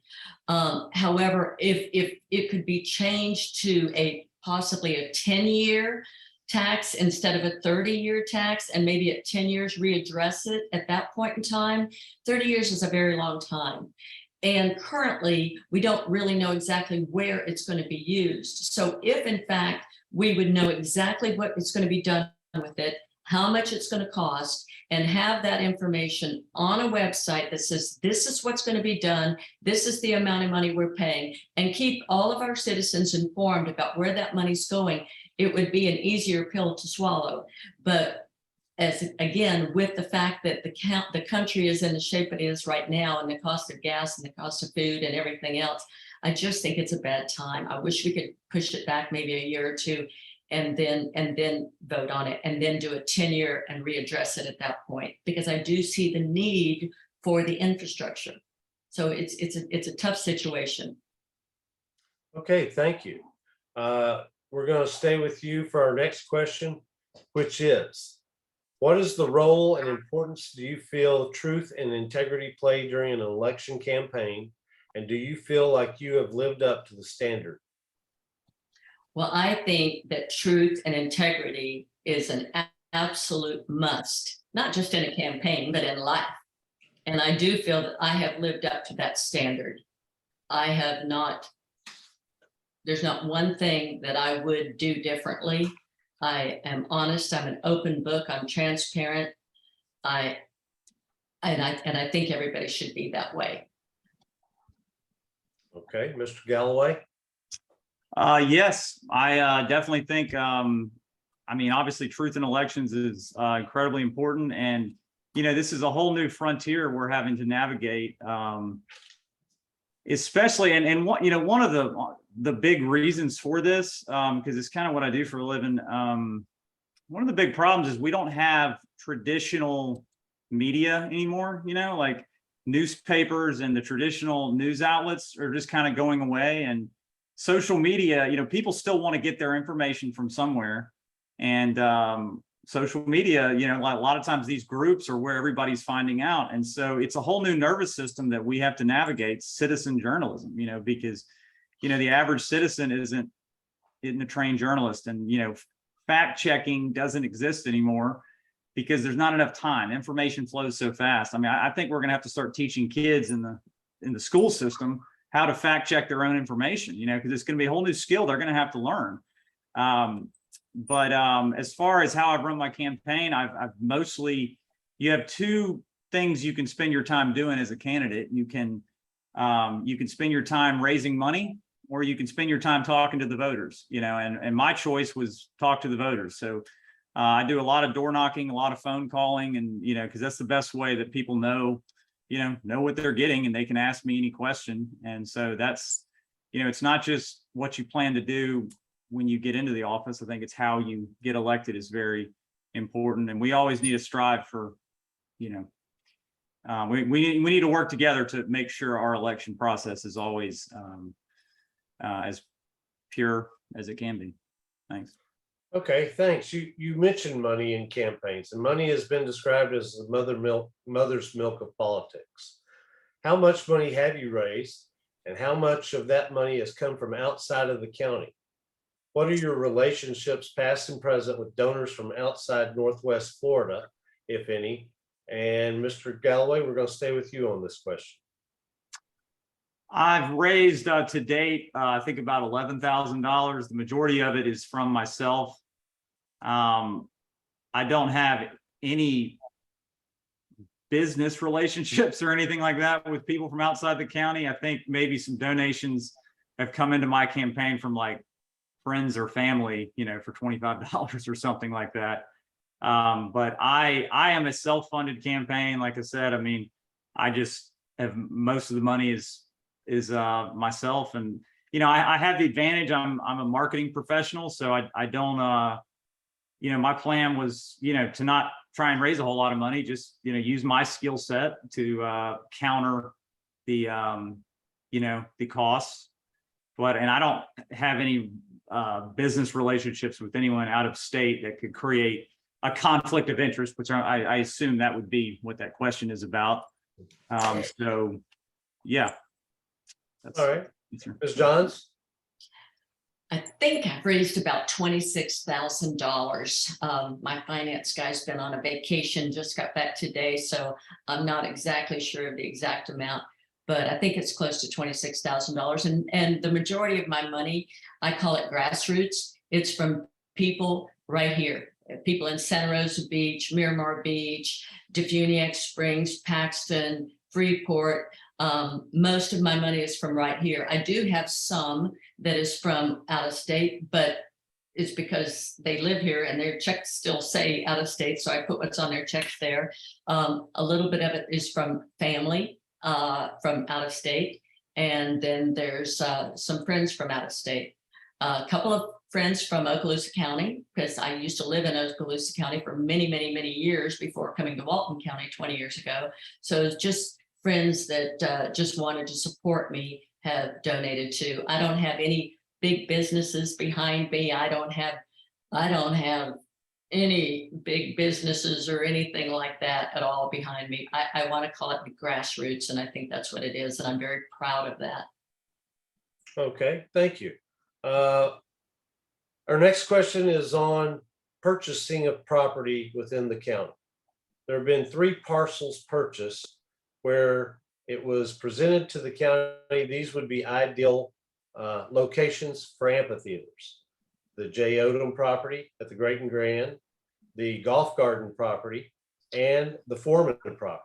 However, if it could be changed to possibly a 10-year tax instead of a 30-year tax, and maybe at 10 years readdress it at that point in time. 30 years is a very long time. And currently, we don't really know exactly where it's going to be used. So if in fact we would know exactly what is going to be done with it, how much it's going to cost, and have that information on a website that says, this is what's going to be done, this is the amount of money we're paying, and keep all of our citizens informed about where that money's going, it would be an easier pill to swallow. But again, with the fact that the country is in the shape it is right now, and the cost of gas and the cost of food and everything else, I just think it's a bad time. I wish we could push it back maybe a year or two, and then vote on it, and then do a 10-year and readdress it at that point, because I do see the need for the infrastructure. So it's a tough situation. Okay, thank you. We're going to stay with you for our next question, which is, what is the role and importance do you feel truth and integrity play during an election campaign? And do you feel like you have lived up to the standard? Well, I think that truth and integrity is an absolute must, not just in a campaign, but in life. And I do feel that I have lived up to that standard. There's not one thing that I would do differently. I am honest. I'm an open book. I'm transparent. And I think everybody should be that way. Okay, Mr. Galloway? Yes, I definitely think, obviously truth in elections is incredibly important. And, this is a whole new frontier we're having to navigate, especially, and one of the big reasons for this, because it's kind of what I do for a living. One of the big problems is we don't have traditional media anymore, like newspapers and the traditional news outlets are just kind of going away. And social media, people still want to get their information from somewhere. And social media, a lot of times these groups are where everybody's finding out. And so it's a whole new nervous system that we have to navigate, citizen journalism, because, the average citizen isn't a trained journalist. And, fact checking doesn't exist anymore because there's not enough time. Information flows so fast. I think we're going to have to start teaching kids in the school system how to fact check their own information, because it's going to be a whole new skill they're going to have to learn. As far as how I've run my campaign, I've mostly, you have two things you can spend your time doing as a candidate. You can spend your time raising money, or you can spend your time talking to the voters, and my choice was talk to the voters. So I do a lot of door knocking, a lot of phone calling, and, because that's the best way that people know what they're getting, and they can ask me any question. And so that's, it's not just what you plan to do when you get into the office. I think it's how you get elected is very important. And we always need to strive for, we need to work together to make sure our election process is always as pure as it can be. Thanks. Okay, thanks. You mentioned money in campaigns, and money has been described as the mother's milk of politics. How much money have you raised, and how much of that money has come from outside of the county? What are your relationships, past and present, with donors from outside Northwest Florida, if any? And Mr. Galloway, we're going to stay with you on this question. I've raised to date, I think about $11,000. The majority of it is from myself. I don't have any business relationships or anything like that with people from outside the county. I think maybe some donations have come into my campaign from like friends or family, for $25 or something like that. But I am a self-funded campaign. Like I said, I mean, I just have most of the money is myself. And, I have the advantage. I'm a marketing professional, so I don't, my plan was, to not try and raise a whole lot of money, just, use my skill set to counter the, the costs. And I don't have any business relationships with anyone out of state that could create a conflict of interest, which I assume that would be what that question is about. So, yeah. That's all right. Ms. Johns? I think I've raised about $26,000. My finance guy's been on a vacation, just got back today, so I'm not exactly sure of the exact amount, but I think it's close to $26,000. And the majority of my money, I call it grassroots. It's from people right here, people in Santa Rosa Beach, Miramar Beach, Defuniak Springs, Paxton, Freeport. Most of my money is from right here. I do have some that is from out of state, but it's because they live here and their checks still say out of state. So I put what's on their checks there. A little bit of it is from family from out of state. And then there's some friends from out of state. A couple of friends from Okaloosa County, because I used to live in Okaloosa County for many, many, many years before coming to Walton County 20 years ago. So it's just friends that just wanted to support me have donated to. I don't have any big businesses behind me. I don't have any big businesses or anything like that at all behind me. I want to call it the grassroots, and I think that's what it is, and I'm very proud of that. Okay, thank you. Our next question is on purchasing of property within the county. There have been 3 parcels purchased where it was presented to the county. These would be ideal locations for amphitheaters. The J. Odom property at the Great and Grand, the Golf Garden property, and the Foreman property.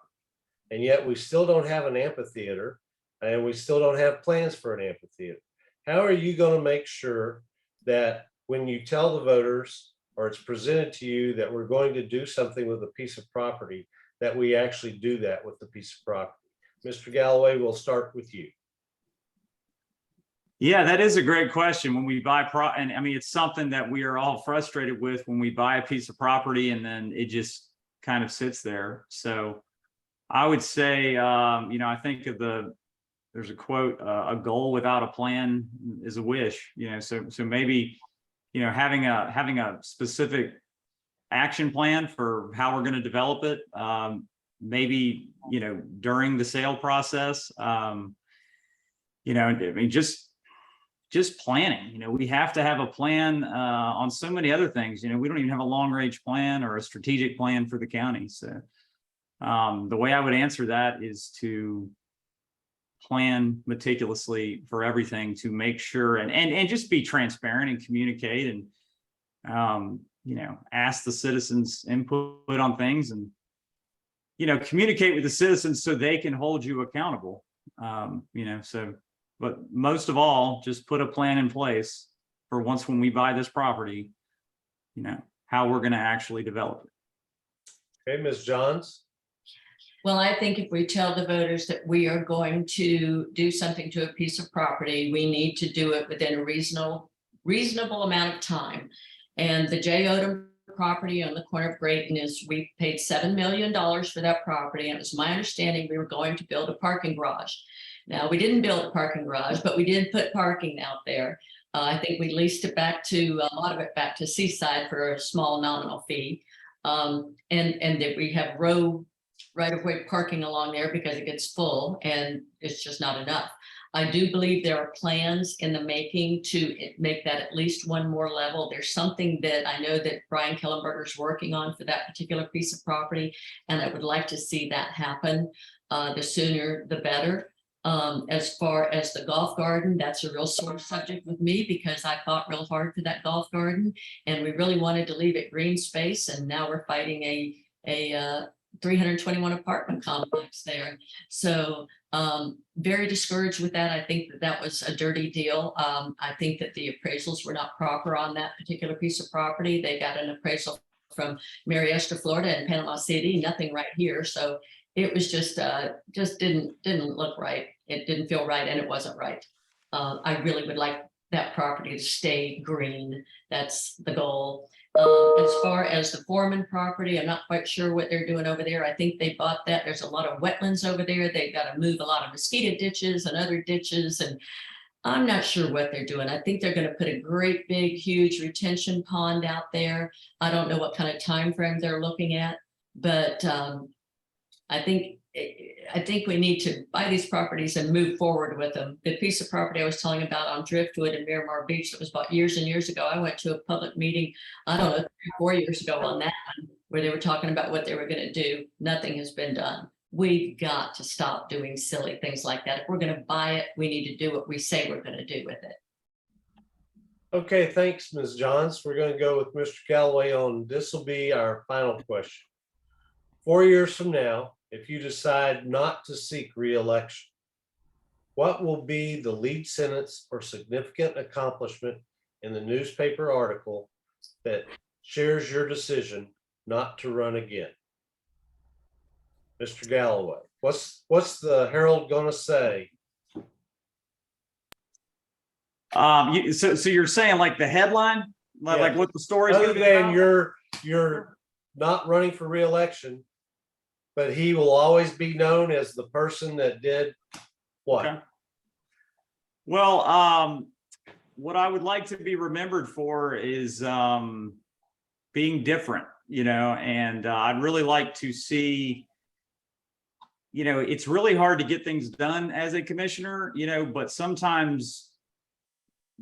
And yet we still don't have an amphitheater, and we still don't have plans for an amphitheater. How are you going to make sure that when you tell the voters, or it's presented to you that we're going to do something with a piece of property, that we actually do that with the piece of property? Mr. Galloway, we'll start with you. Yeah, that is a great question. When we buy and I mean, it's something that we are all frustrated with when we buy a piece of property and then it just kind of sits there. So I would say, I think of there's a quote, a goal without a plan is a wish, so maybe, having a specific action plan for how we're going to develop it, maybe, during the sale process, I mean, just planning, we have to have a plan on so many other things. We don't even have a long range plan or a strategic plan for the county. So the way I would answer that is to plan meticulously for everything to make sure and just be transparent and communicate and ask the citizens input on things and communicate with the citizens so they can hold you accountable. But most of all, just put a plan in place for once when we buy this property, how we're going to actually develop it. Okay, Ms. Johns. Well, I think if we tell the voters that we are going to do something to a piece of property, we need to do it within a reasonable amount of time. And the J. Odom property on the corner of Grayton we paid $7 million for that property. And it was my understanding we were going to build a parking garage. Now, we didn't build a parking garage, but we did put parking out there. I think we leased it a lot of it back to Seaside for a small nominal fee. And that we have right-of-way parking along there because it gets full and it's just not enough. I do believe there are plans in the making to make that at least one more level. There's something that I know that Brian Kellenberger is working on for that particular piece of property, and I would like to see that happen. The sooner, the better. As far as the golf garden, that's a real sore subject with me because I fought real hard for that golf garden, and we really wanted to leave it green space, and now we're fighting a 321 apartment complex there. So very discouraged with that. I think that was a dirty deal. I think that the appraisals were not proper on that particular piece of property. They got an appraisal from Marietta, Florida and Panama City, nothing right here. So it was just didn't look right. It didn't feel right, and it wasn't right. I really would like that property to stay green. That's the goal. As far as the Foreman property, I'm not quite sure what they're doing over there. I think they bought that. There's a lot of wetlands over there. They've got to move a lot of mosquito ditches and other ditches, and I'm not sure what they're doing. I think they're going to put a great big huge retention pond out there. I don't know what kind of time frame they're looking at, but I think we need to buy these properties and move forward with them. The piece of property I was telling about on Driftwood and Miramar Beach that was bought years and years ago. I went to a public meeting, I don't know, 3 or 4 years ago on that one, where they were talking about what they were going to do. Nothing has been done. We've got to stop doing silly things like that. If we're going to buy it, we need to do what we say we're going to do with it. Okay, thanks, Ms. Johns. We're going to go with Mr. Galloway on this. Will be our final question. 4 years from now, if you decide not to seek re-election, what will be the lead sentence or significant accomplishment in the newspaper article that shares your decision not to run again? Mr. Galloway, what's the Herald going to say? So you're saying like the headline, like what the story is going to be Other than about? you're not running for re-election, but he will always be known as the person that did what? Okay. Well, what I would like to be remembered for is being different, and I'd really like to see, it's really hard to get things done as a commissioner, but sometimes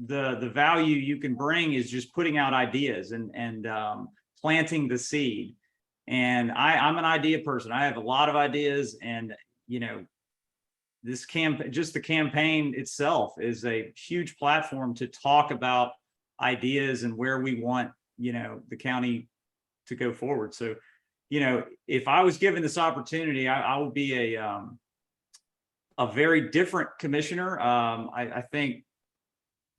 the value you can bring is just putting out ideas and planting the seed. And I'm an idea person. I have a lot of ideas, and this just the campaign itself is a huge platform to talk about ideas and where we want the county to go forward. So if I was given this opportunity, I would be a very different commissioner. I think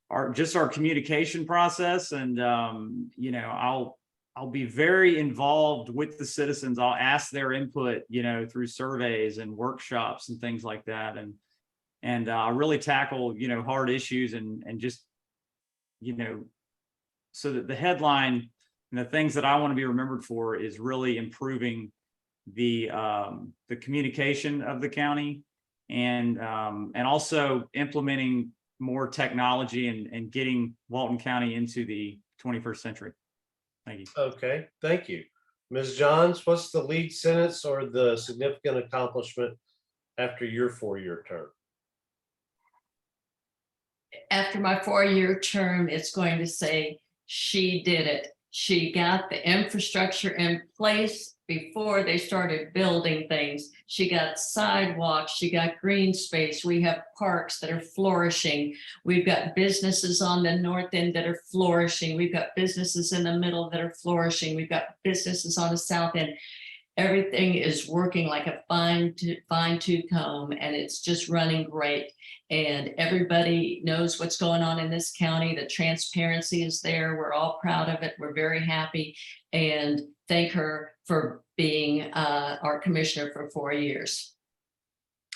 our communication process, and I'll be very involved with the citizens. I'll ask their input, through surveys and workshops and things like that. And I really tackle, hard issues and just, so that the headline and the things that I want to be remembered for is really improving the communication of the county and also implementing more technology and getting Walton County into the 21st century. Thank you. Okay, thank you. Ms. Johns, what's the lead sentence or the significant accomplishment after your 4-year term? After my 4-year term, it's going to say, she did it. She got the infrastructure in place before they started building things. She got sidewalks, she got green space. We have parks that are flourishing. We've got businesses on the north end that are flourishing. We've got businesses in the middle that are flourishing. We've got businesses on the south end. Everything is working like a fine-tooth comb, and it's just running great. And everybody knows what's going on in this county. The transparency is there. We're all proud of it. We're very happy, and thank her for being our commissioner for 4 years.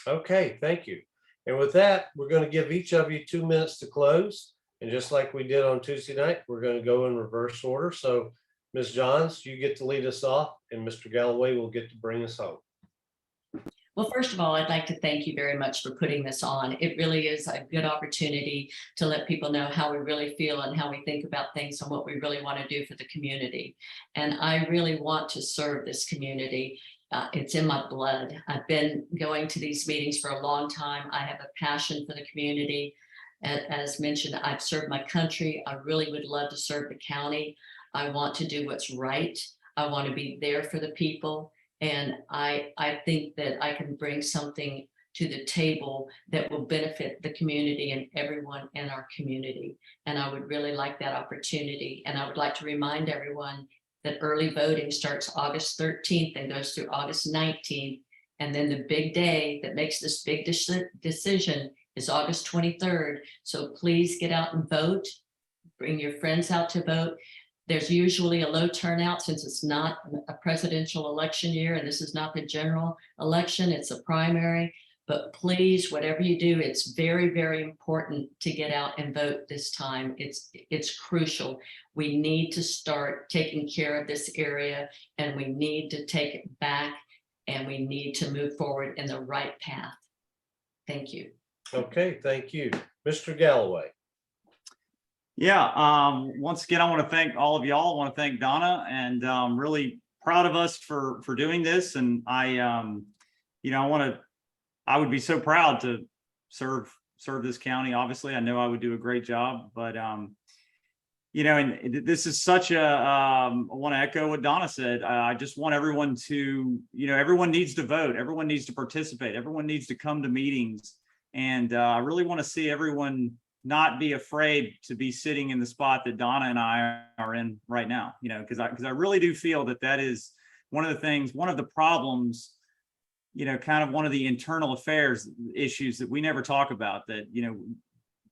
Okay, thank you. And with that, we're going to give each of you 2 minutes to close. And just like we did on Tuesday night, we're going to go in reverse order. So Ms. Johns, you get to lead us off, and Mr. Galloway will get to bring us home. Well, first of all, I'd like to thank you very much for putting this on. It really is a good opportunity to let people know how we really feel and how we think about things and what we really want to do for the community. And I really want to serve this community. It's in my blood. I've been going to these meetings for a long time. I have a passion for the community. As mentioned, I've served my country. I really would love to serve the county. I want to do what's right. I want to be there for the people. And I think that I can bring something to the table that will benefit the community and everyone in our community. And I would really like that opportunity. And I would like to remind everyone that early voting starts August 13th and goes through August 19th. And then the big day that makes this big decision is August 23rd. So please get out and vote. Bring your friends out to vote. There's usually a low turnout since it's not a presidential election year, and this is not the general election, it's a primary. But please, whatever you do, it's very, very important to get out and vote this time. It's crucial. We need to start taking care of this area, and we need to take it back, and we need to move forward in the right path. Thank you. Okay, thank you. Mr. Galloway. Yeah, once again, I want to thank all of y'all. I want to thank Donna, and really proud of us for doing this. And I would be so proud to serve this county. Obviously, I know I would do a great job, but and this is such a, I want to echo what Donna said. I just want everyone to, everyone needs to vote. Everyone needs to participate. Everyone needs to come to meetings. And I really want to see everyone not be afraid to be sitting in the spot that Donna and I are in right now, because I really do feel that is one of the things, one of the problems, kind of one of the internal affairs issues that we never talk about, that,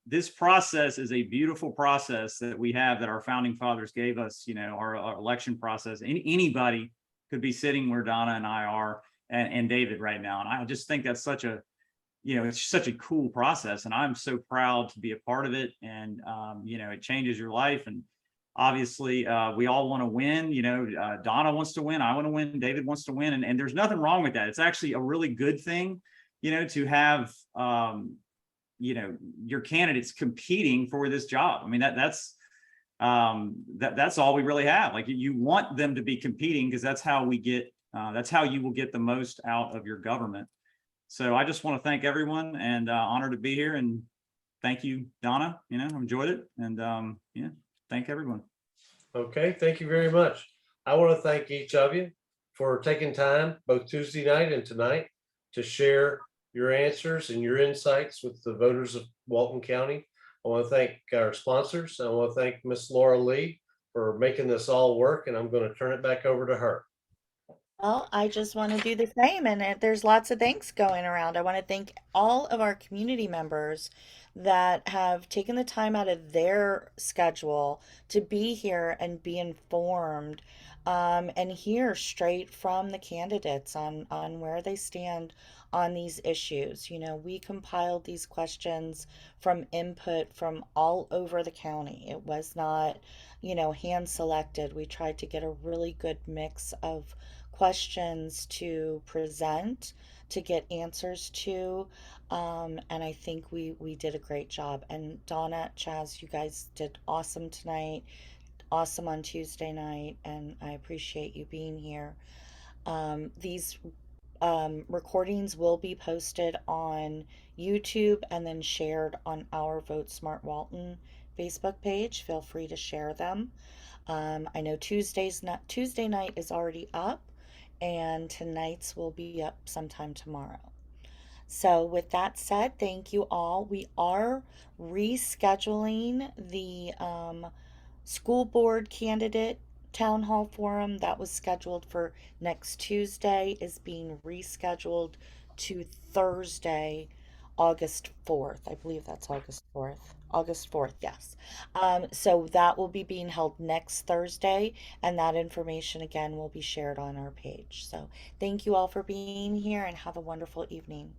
this process is a beautiful process that we have, that our founding fathers gave us, our election process. Anybody could be sitting where Donna and I are, and David right now. And I just think that's such a, it's such a cool process, and I'm so proud to be a part of it. And, it changes your life. And obviously we all want to win, Donna wants to win. I want to win. David wants to win. And there's nothing wrong with that. It's actually a really good thing, to have, your candidates competing for this job. I mean, that's all we really have. Like, you want them to be competing, because that's how you will get the most out of your government. So I just want to thank everyone, and honored to be here. And thank you, Donna. Enjoyed it. And thank everyone. Okay, thank you very much. I want to thank each of you for taking time, both Tuesday night and tonight, to share your answers and your insights with the voters of Walton County. I want to thank our sponsors. I want to thank Miss Laura Lee for making this all work, and I'm going to turn it back over to her. Well, I just want to do the same, and there's lots of thanks going around. I want to thank all of our community members that have taken the time out of their schedule to be here and be informed, and hear straight from the candidates on where they stand on these issues. We compiled these questions from input from all over the county. It was not, hand selected. We tried to get a really good mix of questions to present, to get answers to, and I think we did a great job. And Donna, Chaz, you guys did awesome tonight, awesome on Tuesday night, and I appreciate you being here. These recordings will be posted on YouTube and then shared on our Vote Smart Walton Facebook page. Feel free to share them. I know Tuesday night is already up, and tonight's will be up sometime tomorrow. So, with that said, thank you all. We are rescheduling the school board candidate town hall forum that was scheduled for next Tuesday is being rescheduled to Thursday, August 4th. I believe that's August 4th. August 4th, yes. So that will be being held next Thursday, and that information again will be shared on our page. So thank you all for being here and have a wonderful evening.